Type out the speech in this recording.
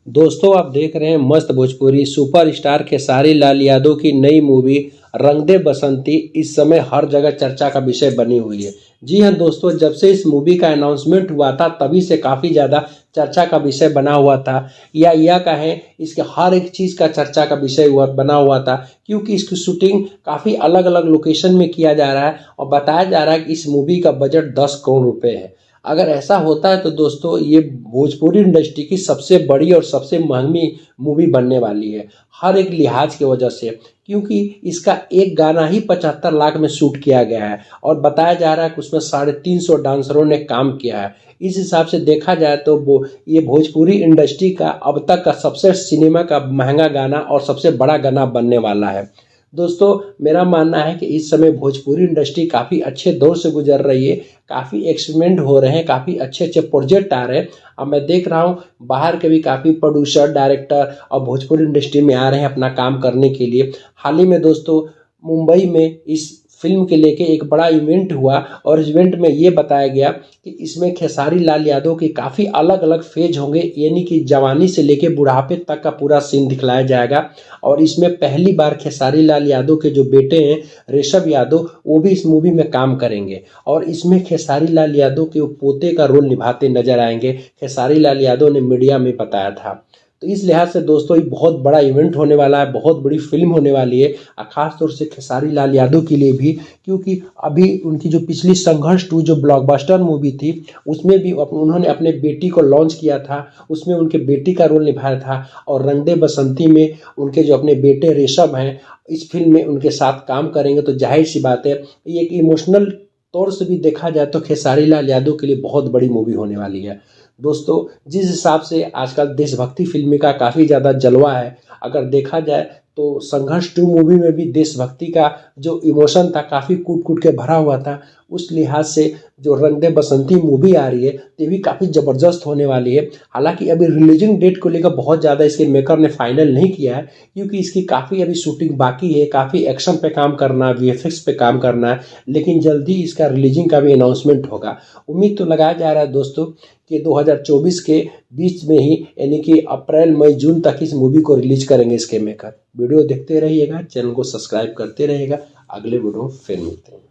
दोस्तों आप देख रहे हैं मस्त भोजपुरी सुपरस्टार खेसारी लाल यादव की नई मूवी रंग दे बसंती इस समय हर जगह चर्चा का विषय बनी हुई है। जी हाँ दोस्तों, जब से इस मूवी का अनाउंसमेंट हुआ था तभी से काफ़ी ज़्यादा चर्चा का विषय बना हुआ था, या यह कहें इसके हर एक चीज़ का चर्चा का विषय बना हुआ था, क्योंकि इसकी शूटिंग काफ़ी अलग अलग लोकेशन में किया जा रहा है और बताया जा रहा है कि इस मूवी का बजट 10 करोड़ रुपए है। अगर ऐसा होता है तो दोस्तों ये भोजपुरी इंडस्ट्री की सबसे बड़ी और सबसे महंगी मूवी बनने वाली है हर एक लिहाज की वजह से, क्योंकि इसका एक गाना ही 75 लाख में शूट किया गया है और बताया जा रहा है कि उसमें 350 डांसरों ने काम किया है। इस हिसाब से देखा जाए तो ये भोजपुरी इंडस्ट्री का अब तक का सबसे सिनेमा का महंगा गाना और सबसे बड़ा गाना बनने वाला है। दोस्तों मेरा मानना है कि इस समय भोजपुरी इंडस्ट्री काफ़ी अच्छे दौर से गुजर रही है, काफ़ी एक्सपेरिमेंट हो रहे हैं, काफ़ी अच्छे अच्छे प्रोजेक्ट आ रहे हैं। अब मैं देख रहा हूँ बाहर के भी काफ़ी प्रोड्यूसर डायरेक्टर और भोजपुरी इंडस्ट्री में आ रहे हैं अपना काम करने के लिए। हाल ही में दोस्तों मुंबई में इस फिल्म के लेके एक बड़ा इवेंट हुआ और इस इवेंट में ये बताया गया कि इसमें खेसारी लाल यादव के काफ़ी अलग अलग फेज होंगे, यानी कि जवानी से लेके बुढ़ापे तक का पूरा सीन दिखलाया जाएगा। और इसमें पहली बार खेसारी लाल यादव के जो बेटे हैं ऋषभ यादव, वो भी इस मूवी में काम करेंगे और इसमें खेसारी लाल यादव के पोते का रोल निभाते नजर आएंगे, खेसारी लाल यादव ने मीडिया में बताया था। तो इस लिहाज से दोस्तों ये बहुत बड़ा इवेंट होने वाला है, बहुत बड़ी फिल्म होने वाली है, खास तौर से खेसारी लाल यादव के लिए भी, क्योंकि अभी उनकी जो पिछली संघर्ष 2 जो ब्लॉकबस्टर मूवी थी उसमें भी उन्होंने अपने बेटी को लॉन्च किया था, उसमें उनके बेटी का रोल निभाया था। और रंग दे बसंती में उनके जो अपने बेटे ऋषभ हैं इस फिल्म में उनके साथ काम करेंगे, तो जाहिर सी बात है ये एक इमोशनल तौर से भी देखा जाए तो खेसारी लाल यादव के लिए बहुत बड़ी मूवी होने वाली है। दोस्तों जिस हिसाब से आजकल देशभक्ति फिल्में का काफ़ी ज़्यादा जलवा है, अगर देखा जाए तो संघर्ष 2 मूवी में भी देशभक्ति का जो इमोशन था काफ़ी कूट कूट के भरा हुआ था। उस लिहाज से जो रंग दे बसंती मूवी आ रही है ये भी काफ़ी ज़बरदस्त होने वाली है। हालांकि अभी रिलीजिंग डेट को लेकर बहुत ज़्यादा इसके मेकर ने फाइनल नहीं किया है, क्योंकि इसकी काफ़ी अभी शूटिंग बाकी है, काफ़ी एक्शन पे काम करना है, वीएफएक्स पे काम करना है, लेकिन जल्दी इसका रिलीजिंग का भी अनाउंसमेंट होगा। उम्मीद तो लगाया जा रहा है दोस्तों कि 2024 के बीच में ही, यानी कि अप्रैल मई जून तक इस मूवी को रिलीज करेंगे इसके मेकर। वीडियो देखते रहिएगा, चैनल को सब्सक्राइब करते रहिएगा। अगले वीडियो में फिर मिलते हैं।